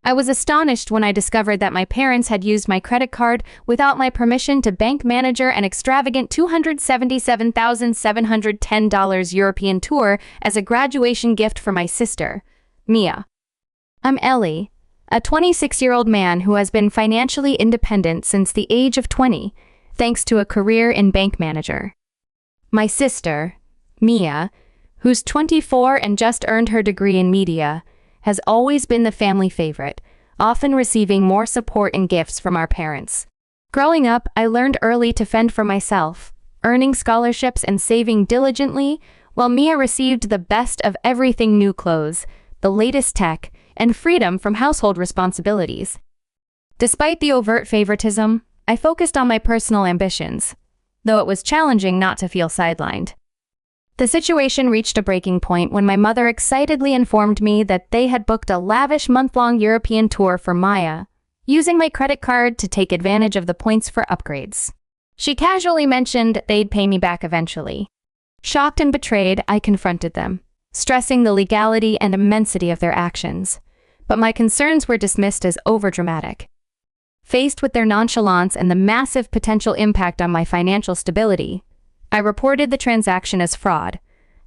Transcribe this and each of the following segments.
I was astonished when I discovered that my parents had used my credit card without my permission to bank manager an extravagant $277,710 European tour as a graduation gift for my sister, Mia. I'm Ellie, a 26-year-old man who has been financially independent since the age of 20, thanks to a career in bank manager. My sister, Mia, who's 24 and just earned her degree in media, has always been the family favorite, often receiving more support and gifts from our parents. Growing up, I learned early to fend for myself, earning scholarships and saving diligently, while Mia received the best of everything: new clothes, the latest tech, and freedom from household responsibilities. Despite the overt favoritism, I focused on my personal ambitions, though it was challenging not to feel sidelined. The situation reached a breaking point when my mother excitedly informed me that they had booked a lavish month-long European tour for Maya, using my credit card to take advantage of the points for upgrades. She casually mentioned they'd pay me back eventually. Shocked and betrayed, I confronted them, stressing the legality and immensity of their actions, but my concerns were dismissed as overdramatic. Faced with their nonchalance and the massive potential impact on my financial stability, I reported the transaction as fraud,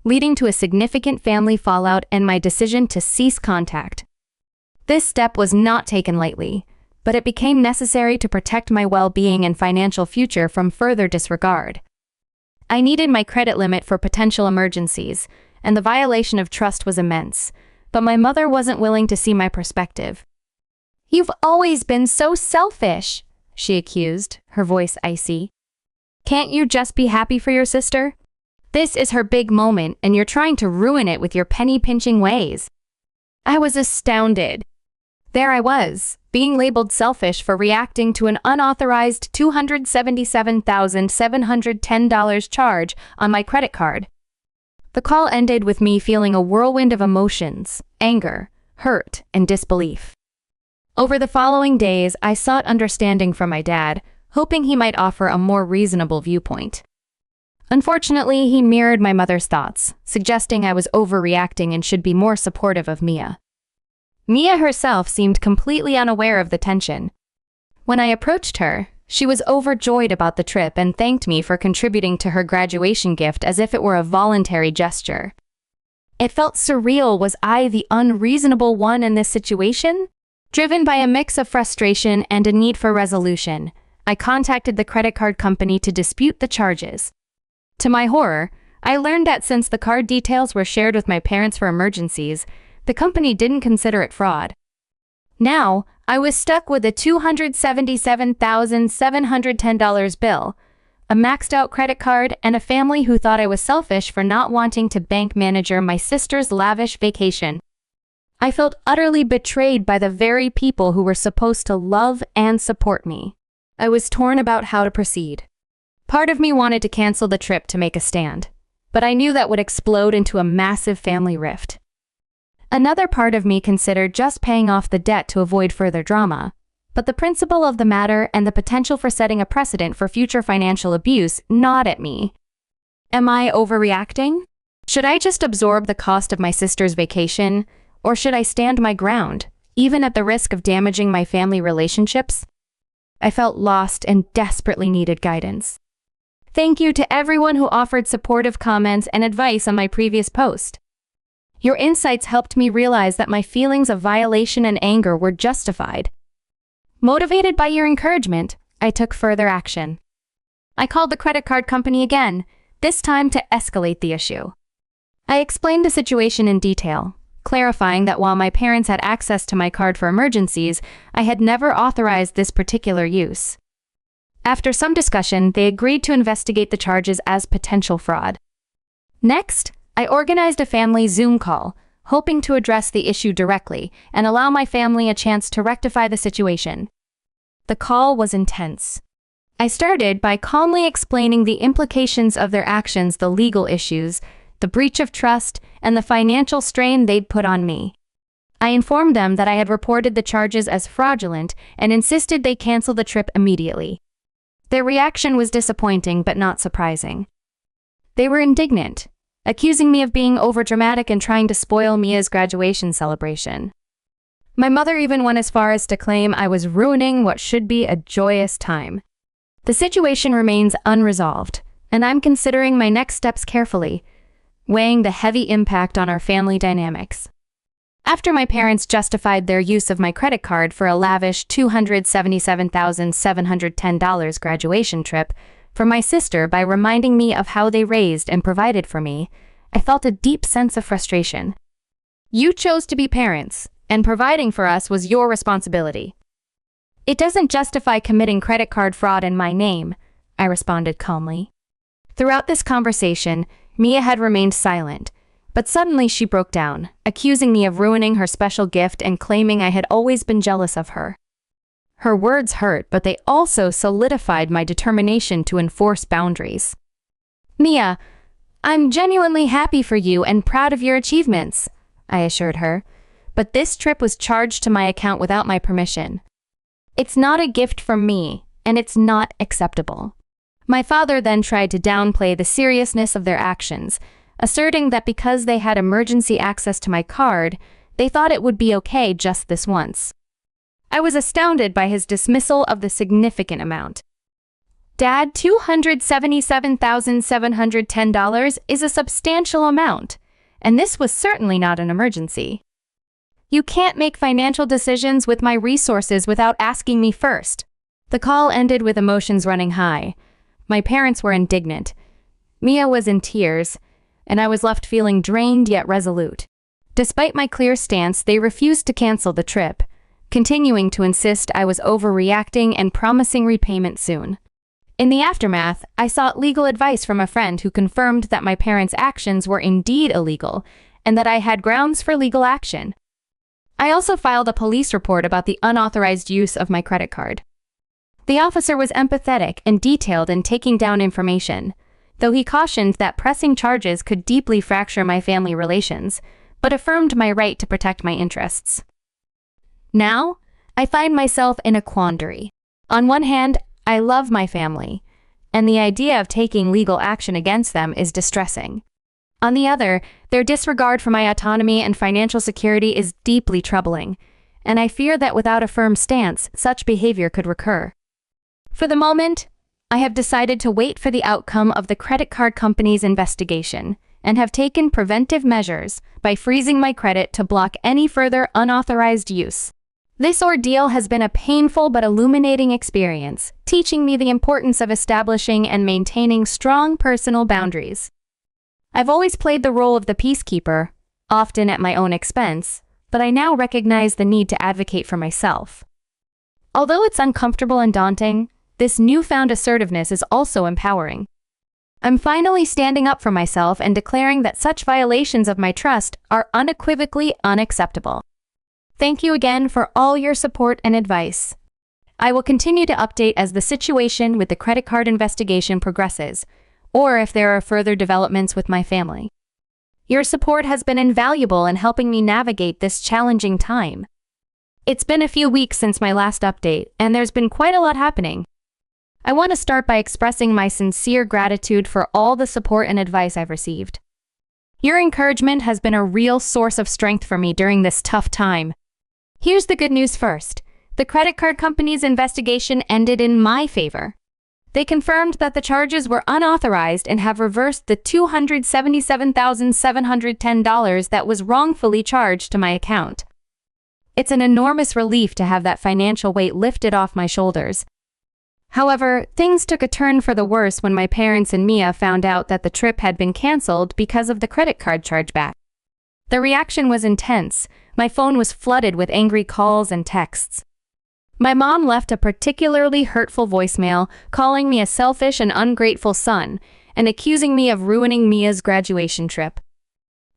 leading to a significant family fallout and my decision to cease contact. This step was not taken lightly, but it became necessary to protect my well-being and financial future from further disregard. I needed my credit limit for potential emergencies, and the violation of trust was immense, but my mother wasn't willing to see my perspective. "You've always been so selfish," she accused, her voice icy. "Can't you just be happy for your sister? This is her big moment, and you're trying to ruin it with your penny-pinching ways." I was astounded. There I was, being labeled selfish for reacting to an unauthorized $277,710 charge on my credit card. The call ended with me feeling a whirlwind of emotions: anger, hurt, and disbelief. Over the following days, I sought understanding from my dad, hoping he might offer a more reasonable viewpoint. Unfortunately, he mirrored my mother's thoughts, suggesting I was overreacting and should be more supportive of Mia. Mia herself seemed completely unaware of the tension. When I approached her, she was overjoyed about the trip and thanked me for contributing to her graduation gift as if it were a voluntary gesture. It felt surreal. Was I the unreasonable one in this situation? Driven by a mix of frustration and a need for resolution, I contacted the credit card company to dispute the charges. To my horror, I learned that since the card details were shared with my parents for emergencies, the company didn't consider it fraud. Now, I was stuck with a $277,710 bill, a maxed-out credit card, and a family who thought I was selfish for not wanting to bank manager my sister's lavish vacation. I felt utterly betrayed by the very people who were supposed to love and support me. I was torn about how to proceed. Part of me wanted to cancel the trip to make a stand, but I knew that would explode into a massive family rift. Another part of me considered just paying off the debt to avoid further drama, but the principle of the matter and the potential for setting a precedent for future financial abuse gnawed at me. Am I overreacting? Should I just absorb the cost of my sister's vacation, or should I stand my ground, even at the risk of damaging my family relationships? I felt lost and desperately needed guidance. Thank you to everyone who offered supportive comments and advice on my previous post. Your insights helped me realize that my feelings of violation and anger were justified. Motivated by your encouragement, I took further action. I called the credit card company again, this time to escalate the issue. I explained the situation in detail, clarifying that while my parents had access to my card for emergencies, I had never authorized this particular use. After some discussion, they agreed to investigate the charges as potential fraud. Next, I organized a family Zoom call, hoping to address the issue directly and allow my family a chance to rectify the situation. The call was intense. I started by calmly explaining the implications of their actions, the legal issues, the breach of trust, and the financial strain they'd put on me. I informed them that I had reported the charges as fraudulent and insisted they cancel the trip immediately. Their reaction was disappointing but not surprising. They were indignant, accusing me of being overdramatic and trying to spoil Mia's graduation celebration. My mother even went as far as to claim I was ruining what should be a joyous time. The situation remains unresolved, and I'm considering my next steps carefully, weighing the heavy impact on our family dynamics. After my parents justified their use of my credit card for a lavish $277,710 graduation trip for my sister by reminding me of how they raised and provided for me, I felt a deep sense of frustration. You chose to be parents, and providing for us was your responsibility. It doesn't justify committing credit card fraud in my name, I responded calmly. Throughout this conversation, Mia had remained silent, but suddenly she broke down, accusing me of ruining her special gift and claiming I had always been jealous of her. Her words hurt, but they also solidified my determination to enforce boundaries. Mia, I'm genuinely happy for you and proud of your achievements, I assured her, but this trip was charged to my account without my permission. It's not a gift from me, and it's not acceptable. My father then tried to downplay the seriousness of their actions, asserting that because they had emergency access to my card, they thought it would be okay just this once. I was astounded by his dismissal of the significant amount. Dad, $277,710 is a substantial amount, and this was certainly not an emergency. You can't make financial decisions with my resources without asking me first. The call ended with emotions running high. My parents were indignant. Mia was in tears, and I was left feeling drained yet resolute. Despite my clear stance, they refused to cancel the trip, continuing to insist I was overreacting and promising repayment soon. In the aftermath, I sought legal advice from a friend who confirmed that my parents' actions were indeed illegal and that I had grounds for legal action. I also filed a police report about the unauthorized use of my credit card. The officer was empathetic and detailed in taking down information, though he cautioned that pressing charges could deeply fracture my family relations, but affirmed my right to protect my interests. Now, I find myself in a quandary. On one hand, I love my family, and the idea of taking legal action against them is distressing. On the other, their disregard for my autonomy and financial security is deeply troubling, and I fear that without a firm stance, such behavior could recur. For the moment, I have decided to wait for the outcome of the credit card company's investigation and have taken preventive measures by freezing my credit to block any further unauthorized use. This ordeal has been a painful but illuminating experience, teaching me the importance of establishing and maintaining strong personal boundaries. I've always played the role of the peacekeeper, often at my own expense, but I now recognize the need to advocate for myself. Although it's uncomfortable and daunting, this newfound assertiveness is also empowering. I'm finally standing up for myself and declaring that such violations of my trust are unequivocally unacceptable. Thank you again for all your support and advice. I will continue to update as the situation with the credit card investigation progresses, or if there are further developments with my family. Your support has been invaluable in helping me navigate this challenging time. It's been a few weeks since my last update, and there's been quite a lot happening. I want to start by expressing my sincere gratitude for all the support and advice I've received. Your encouragement has been a real source of strength for me during this tough time. Here's the good news first. The credit card company's investigation ended in my favor. They confirmed that the charges were unauthorized and have reversed the $277,710 that was wrongfully charged to my account. It's an enormous relief to have that financial weight lifted off my shoulders. However, things took a turn for the worse when my parents and Mia found out that the trip had been canceled because of the credit card chargeback. The reaction was intense. My phone was flooded with angry calls and texts. My mom left a particularly hurtful voicemail, calling me a selfish and ungrateful son, and accusing me of ruining Mia's graduation trip.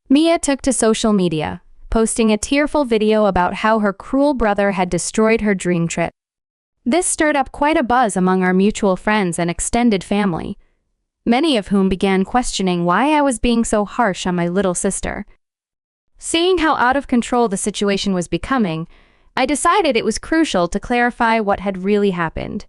Mia took to social media, posting a tearful video about how her cruel brother had destroyed her dream trip. This stirred up quite a buzz among our mutual friends and extended family, many of whom began questioning why I was being so harsh on my little sister. Seeing how out of control the situation was becoming, I decided it was crucial to clarify what had really happened.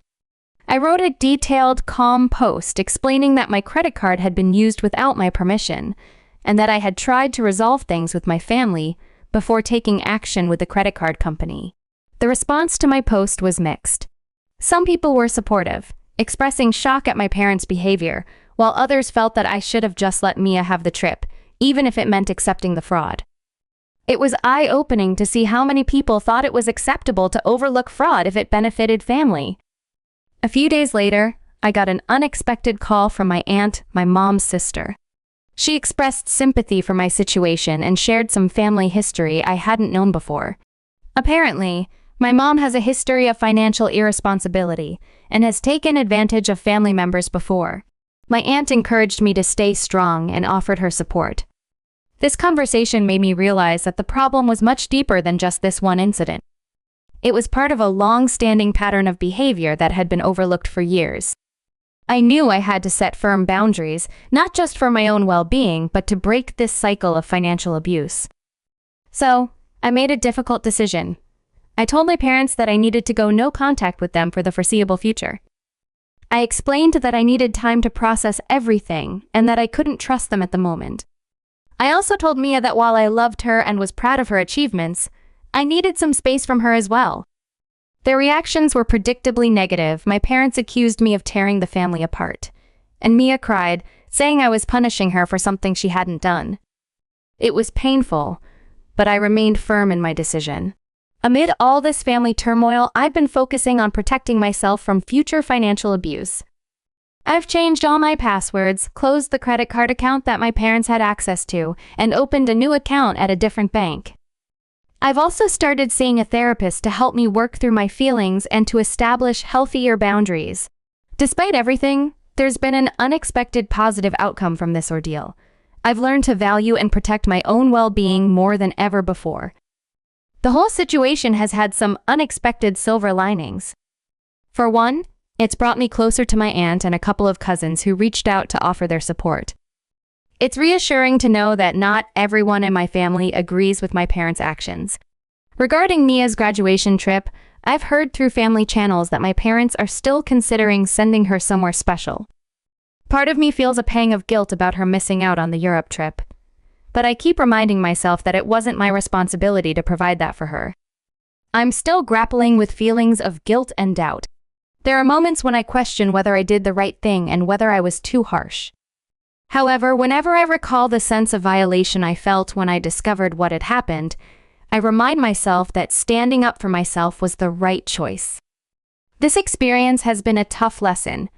I wrote a detailed, calm post explaining that my credit card had been used without my permission, and that I had tried to resolve things with my family, before taking action with the credit card company. The response to my post was mixed. Some people were supportive, expressing shock at my parents' behavior, while others felt that I should have just let Mia have the trip, even if it meant accepting the fraud. It was eye-opening to see how many people thought it was acceptable to overlook fraud if it benefited family. A few days later, I got an unexpected call from my aunt, my mom's sister. She expressed sympathy for my situation and shared some family history I hadn't known before. Apparently, my mom has a history of financial irresponsibility and has taken advantage of family members before. My aunt encouraged me to stay strong and offered her support. This conversation made me realize that the problem was much deeper than just this one incident. It was part of a long-standing pattern of behavior that had been overlooked for years. I knew I had to set firm boundaries, not just for my own well-being, but to break this cycle of financial abuse. So, I made a difficult decision. I told my parents that I needed to go no contact with them for the foreseeable future. I explained that I needed time to process everything and that I couldn't trust them at the moment. I also told Mia that while I loved her and was proud of her achievements, I needed some space from her as well. Their reactions were predictably negative. My parents accused me of tearing the family apart, and Mia cried, saying I was punishing her for something she hadn't done. It was painful, but I remained firm in my decision. Amid all this family turmoil, I've been focusing on protecting myself from future financial abuse. I've changed all my passwords, closed the credit card account that my parents had access to, and opened a new account at a different bank. I've also started seeing a therapist to help me work through my feelings and to establish healthier boundaries. Despite everything, there's been an unexpected positive outcome from this ordeal. I've learned to value and protect my own well-being more than ever before. The whole situation has had some unexpected silver linings. For one, it's brought me closer to my aunt and a couple of cousins who reached out to offer their support. It's reassuring to know that not everyone in my family agrees with my parents' actions. Regarding Mia's graduation trip, I've heard through family channels that my parents are still considering sending her somewhere special. Part of me feels a pang of guilt about her missing out on the Europe trip. But I keep reminding myself that it wasn't my responsibility to provide that for her. I'm still grappling with feelings of guilt and doubt. There are moments when I question whether I did the right thing and whether I was too harsh. However, whenever I recall the sense of violation I felt when I discovered what had happened, I remind myself that standing up for myself was the right choice. This experience has been a tough lesson,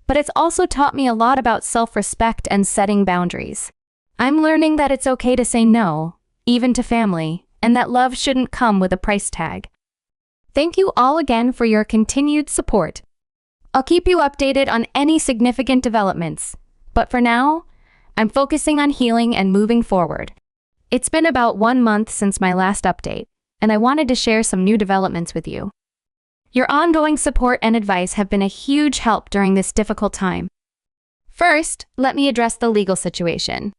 but it's also taught me a lot about self-respect and setting boundaries. I'm learning that it's okay to say no, even to family, and that love shouldn't come with a price tag. Thank you all again for your continued support. I'll keep you updated on any significant developments, but for now, I'm focusing on healing and moving forward. It's been about 1 month since my last update, and I wanted to share some new developments with you. Your ongoing support and advice have been a huge help during this difficult time. First, let me address the legal situation.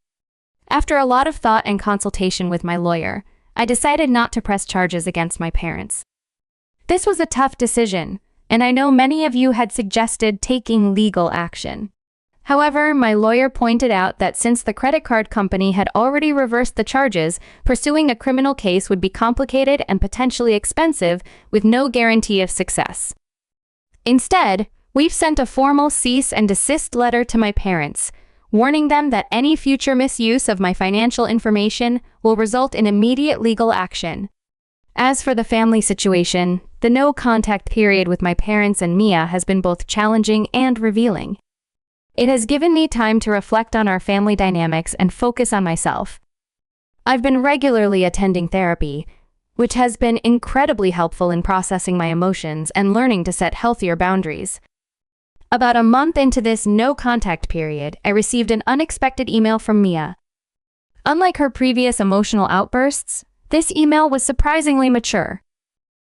After a lot of thought and consultation with my lawyer, I decided not to press charges against my parents. This was a tough decision, and I know many of you had suggested taking legal action. However, my lawyer pointed out that since the credit card company had already reversed the charges, pursuing a criminal case would be complicated and potentially expensive with no guarantee of success. Instead, we've sent a formal cease and desist letter to my parents, warning them that any future misuse of my financial information will result in immediate legal action. As for the family situation, the no-contact period with my parents and Mia has been both challenging and revealing. It has given me time to reflect on our family dynamics and focus on myself. I've been regularly attending therapy, which has been incredibly helpful in processing my emotions and learning to set healthier boundaries. About a month into this no-contact period, I received an unexpected email from Mia. Unlike her previous emotional outbursts, this email was surprisingly mature.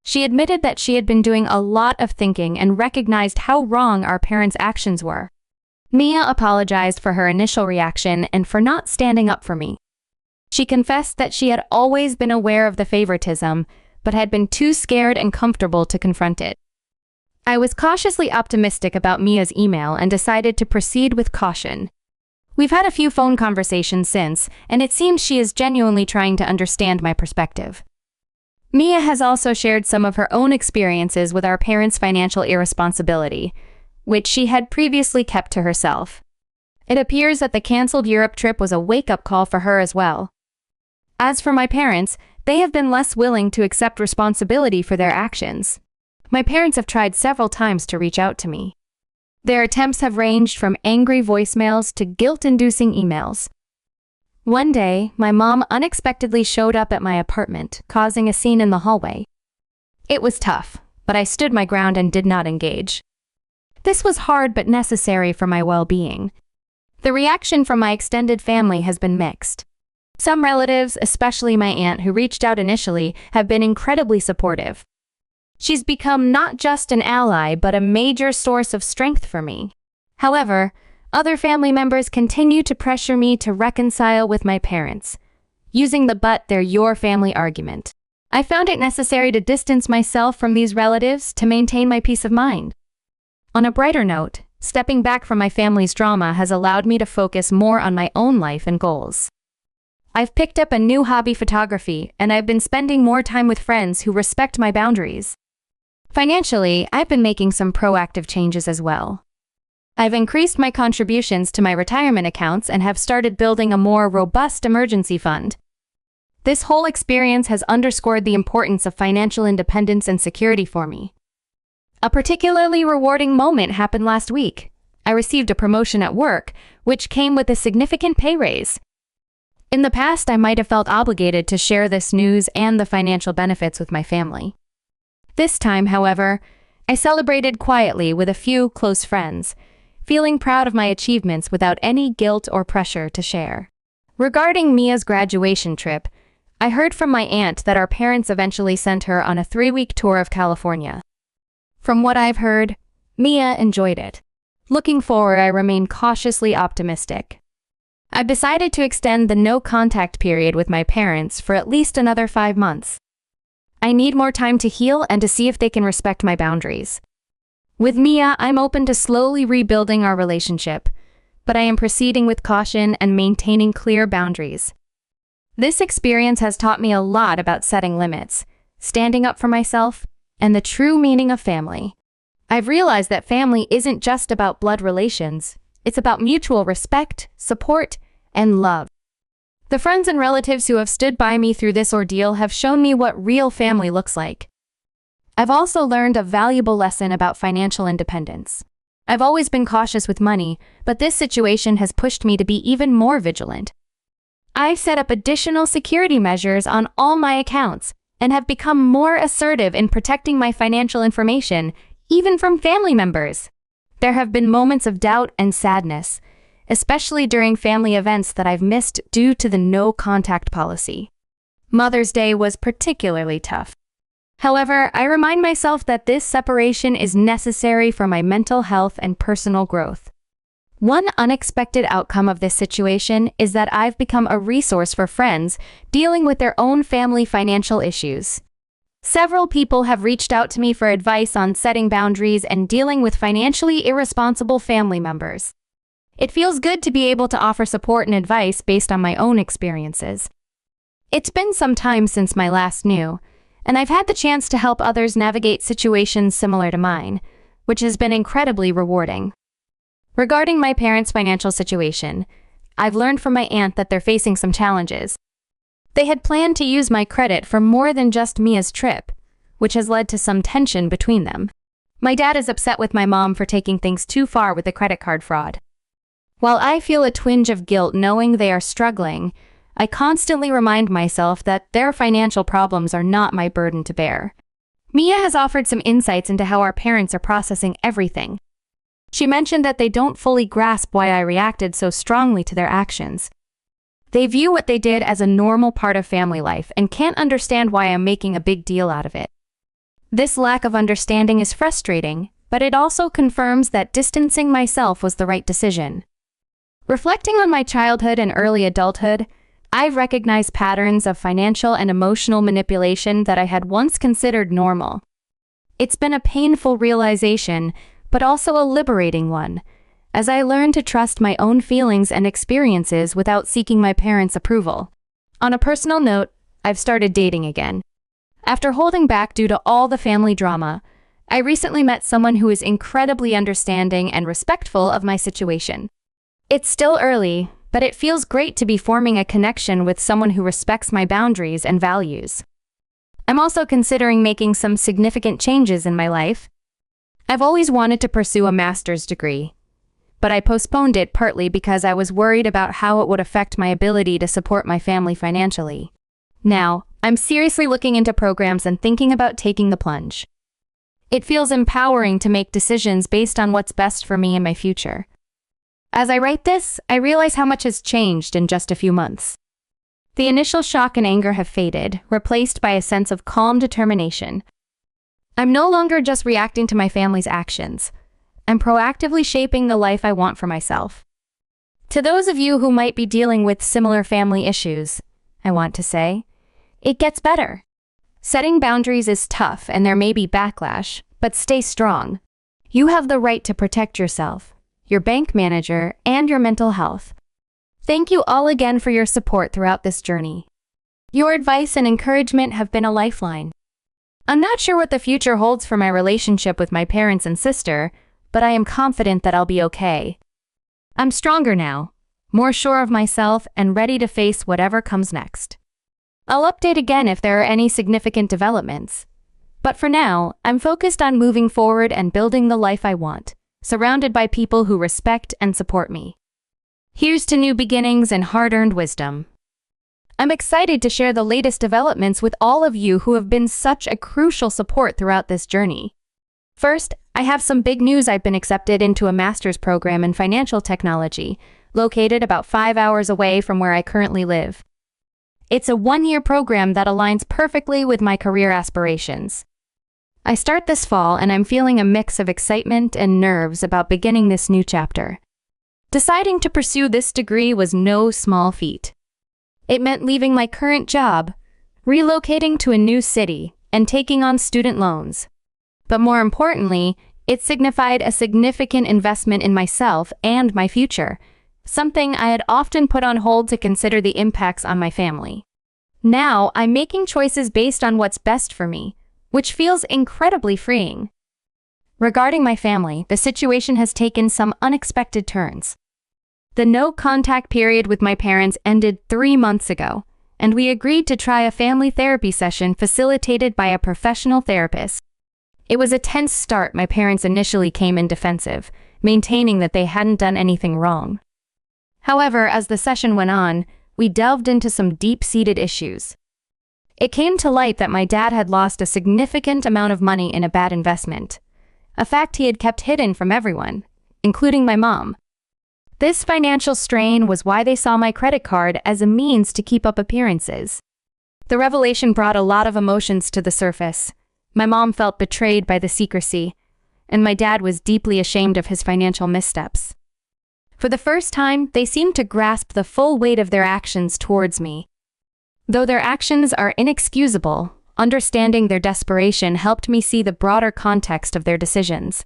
She admitted that she had been doing a lot of thinking and recognized how wrong our parents' actions were. Mia apologized for her initial reaction and for not standing up for me. She confessed that she had always been aware of the favoritism, but had been too scared and comfortable to confront it. I was cautiously optimistic about Mia's email and decided to proceed with caution. We've had a few phone conversations since, and it seems she is genuinely trying to understand my perspective. Mia has also shared some of her own experiences with our parents' financial irresponsibility, which she had previously kept to herself. It appears that the canceled Europe trip was a wake-up call for her as well. As for my parents, they have been less willing to accept responsibility for their actions. My parents have tried several times to reach out to me. Their attempts have ranged from angry voicemails to guilt-inducing emails. One day, my mom unexpectedly showed up at my apartment, causing a scene in the hallway. It was tough, but I stood my ground and did not engage. This was hard but necessary for my well-being. The reaction from my extended family has been mixed. Some relatives, especially my aunt who reached out initially, have been incredibly supportive. She's become not just an ally, but a major source of strength for me. However, other family members continue to pressure me to reconcile with my parents, using the "but they're your family" argument. I found it necessary to distance myself from these relatives to maintain my peace of mind. On a brighter note, stepping back from my family's drama has allowed me to focus more on my own life and goals. I've picked up a new hobby, photography, and I've been spending more time with friends who respect my boundaries. Financially, I've been making some proactive changes as well. I've increased my contributions to my retirement accounts and have started building a more robust emergency fund. This whole experience has underscored the importance of financial independence and security for me. A particularly rewarding moment happened last week. I received a promotion at work, which came with a significant pay raise. In the past, I might have felt obligated to share this news and the financial benefits with my family. This time, however, I celebrated quietly with a few close friends, feeling proud of my achievements without any guilt or pressure to share. Regarding Mia's graduation trip, I heard from my aunt that our parents eventually sent her on a 3-week tour of California. From what I've heard, Mia enjoyed it. Looking forward, I remain cautiously optimistic. I've decided to extend the no-contact period with my parents for at least another 5 months. I need more time to heal and to see if they can respect my boundaries. With Mia, I'm open to slowly rebuilding our relationship, but I am proceeding with caution and maintaining clear boundaries. This experience has taught me a lot about setting limits, standing up for myself, and the true meaning of family. I've realized that family isn't just about blood relations, it's about mutual respect, support, and love. The friends and relatives who have stood by me through this ordeal have shown me what real family looks like. I've also learned a valuable lesson about financial independence. I've always been cautious with money, but this situation has pushed me to be even more vigilant. I've set up additional security measures on all my accounts and have become more assertive in protecting my financial information, even from family members. There have been moments of doubt and sadness, especially during family events that I've missed due to the no-contact policy. Mother's Day was particularly tough. However, I remind myself that this separation is necessary for my mental health and personal growth. One unexpected outcome of this situation is that I've become a resource for friends dealing with their own family financial issues. Several people have reached out to me for advice on setting boundaries and dealing with financially irresponsible family members. It feels good to be able to offer support and advice based on my own experiences. It's been some time since my last new, and I've had the chance to help others navigate situations similar to mine, which has been incredibly rewarding. Regarding my parents' financial situation, I've learned from my aunt that they're facing some challenges. They had planned to use my credit for more than just Mia's trip, which has led to some tension between them. My dad is upset with my mom for taking things too far with the credit card fraud. While I feel a twinge of guilt knowing they are struggling, I constantly remind myself that their financial problems are not my burden to bear. Mia has offered some insights into how our parents are processing everything. She mentioned that they don't fully grasp why I reacted so strongly to their actions. They view what they did as a normal part of family life and can't understand why I'm making a big deal out of it. This lack of understanding is frustrating, but it also confirms that distancing myself was the right decision. Reflecting on my childhood and early adulthood, I've recognized patterns of financial and emotional manipulation that I had once considered normal. It's been a painful realization, but also a liberating one, as I learn to trust my own feelings and experiences without seeking my parents' approval. On a personal note, I've started dating again. After holding back due to all the family drama, I recently met someone who is incredibly understanding and respectful of my situation. It's still early, but it feels great to be forming a connection with someone who respects my boundaries and values. I'm also considering making some significant changes in my life. I've always wanted to pursue a master's degree, but I postponed it partly because I was worried about how it would affect my ability to support my family financially. Now, I'm seriously looking into programs and thinking about taking the plunge. It feels empowering to make decisions based on what's best for me and my future. As I write this, I realize how much has changed in just a few months. The initial shock and anger have faded, replaced by a sense of calm determination. I'm no longer just reacting to my family's actions. I'm proactively shaping the life I want for myself. To those of you who might be dealing with similar family issues, I want to say, it gets better. Setting boundaries is tough and there may be backlash, but stay strong. You have the right to protect yourself, your bank manager, and your mental health. Thank you all again for your support throughout this journey. Your advice and encouragement have been a lifeline. I'm not sure what the future holds for my relationship with my parents and sister, but I am confident that I'll be okay. I'm stronger now, more sure of myself, and ready to face whatever comes next. I'll update again if there are any significant developments. But for now, I'm focused on moving forward and building the life I want, surrounded by people who respect and support me. Here's to new beginnings and hard-earned wisdom. I'm excited to share the latest developments with all of you who have been such a crucial support throughout this journey. First, I have some big news. I've been accepted into a master's program in financial technology, located about 5 hours away from where I currently live. It's a 1-year program that aligns perfectly with my career aspirations. I start this fall and I'm feeling a mix of excitement and nerves about beginning this new chapter. Deciding to pursue this degree was no small feat. It meant leaving my current job, relocating to a new city, and taking on student loans. But more importantly, it signified a significant investment in myself and my future, something I had often put on hold to consider the impacts on my family. Now, I'm making choices based on what's best for me, which feels incredibly freeing. Regarding my family, the situation has taken some unexpected turns. The no-contact period with my parents ended 3 months ago, and we agreed to try a family therapy session facilitated by a professional therapist. It was a tense start. My parents initially came in defensive, maintaining that they hadn't done anything wrong. However, as the session went on, we delved into some deep-seated issues. It came to light that my dad had lost a significant amount of money in a bad investment, a fact he had kept hidden from everyone, including my mom. This financial strain was why they saw my credit card as a means to keep up appearances. The revelation brought a lot of emotions to the surface. My mom felt betrayed by the secrecy, and my dad was deeply ashamed of his financial missteps. For the first time, they seemed to grasp the full weight of their actions towards me. Though their actions are inexcusable, understanding their desperation helped me see the broader context of their decisions.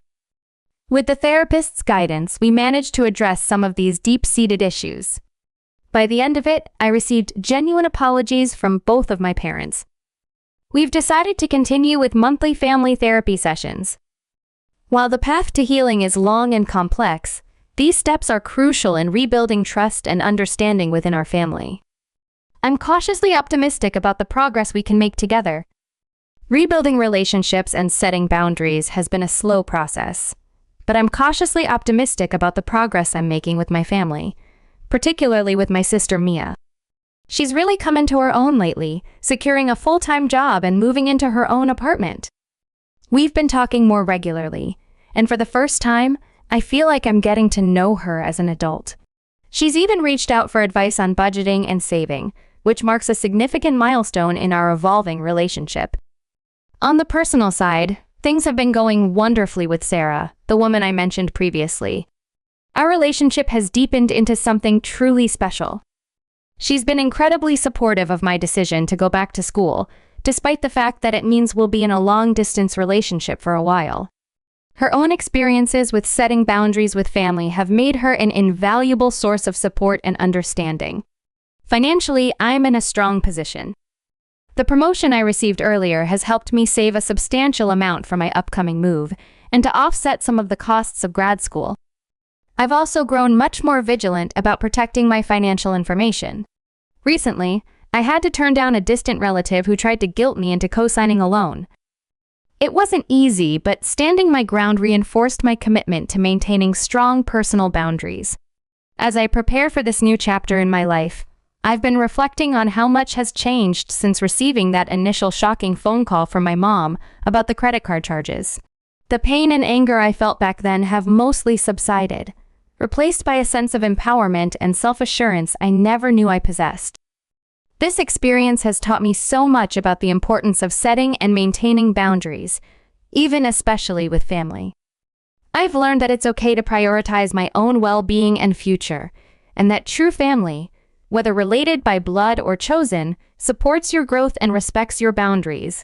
With the therapist's guidance, we managed to address some of these deep-seated issues. By the end of it, I received genuine apologies from both of my parents. We've decided to continue with monthly family therapy sessions. While the path to healing is long and complex, these steps are crucial in rebuilding trust and understanding within our family. I'm cautiously optimistic about the progress we can make together. Rebuilding relationships and setting boundaries has been a slow process, but I'm cautiously optimistic about the progress I'm making with my family, particularly with my sister Mia. She's really come into her own lately, securing a full-time job and moving into her own apartment. We've been talking more regularly, and for the first time, I feel like I'm getting to know her as an adult. She's even reached out for advice on budgeting and saving, which marks a significant milestone in our evolving relationship. On the personal side, things have been going wonderfully with Sarah, the woman I mentioned previously. Our relationship has deepened into something truly special. She's been incredibly supportive of my decision to go back to school, despite the fact that it means we'll be in a long-distance relationship for a while. Her own experiences with setting boundaries with family have made her an invaluable source of support and understanding. Financially, I'm in a strong position. The promotion I received earlier has helped me save a substantial amount for my upcoming move and to offset some of the costs of grad school. I've also grown much more vigilant about protecting my financial information. Recently, I had to turn down a distant relative who tried to guilt me into co-signing a loan. It wasn't easy, but standing my ground reinforced my commitment to maintaining strong personal boundaries. As I prepare for this new chapter in my life, I've been reflecting on how much has changed since receiving that initial shocking phone call from my mom about the credit card charges. The pain and anger I felt back then have mostly subsided, replaced by a sense of empowerment and self-assurance I never knew I possessed. This experience has taught me so much about the importance of setting and maintaining boundaries, even especially with family. I've learned that it's okay to prioritize my own well-being and future, and that true family, whether related by blood or chosen, supports your growth and respects your boundaries.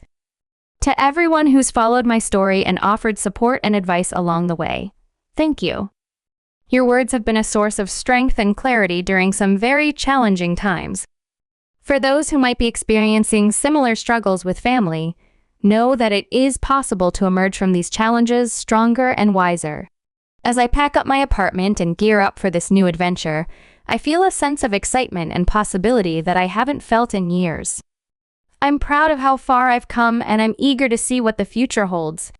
To everyone who's followed my story and offered support and advice along the way, thank you. Your words have been a source of strength and clarity during some very challenging times. For those who might be experiencing similar struggles with family, know that it is possible to emerge from these challenges stronger and wiser. As I pack up my apartment and gear up for this new adventure, I feel a sense of excitement and possibility that I haven't felt in years. I'm proud of how far I've come, and I'm eager to see what the future holds.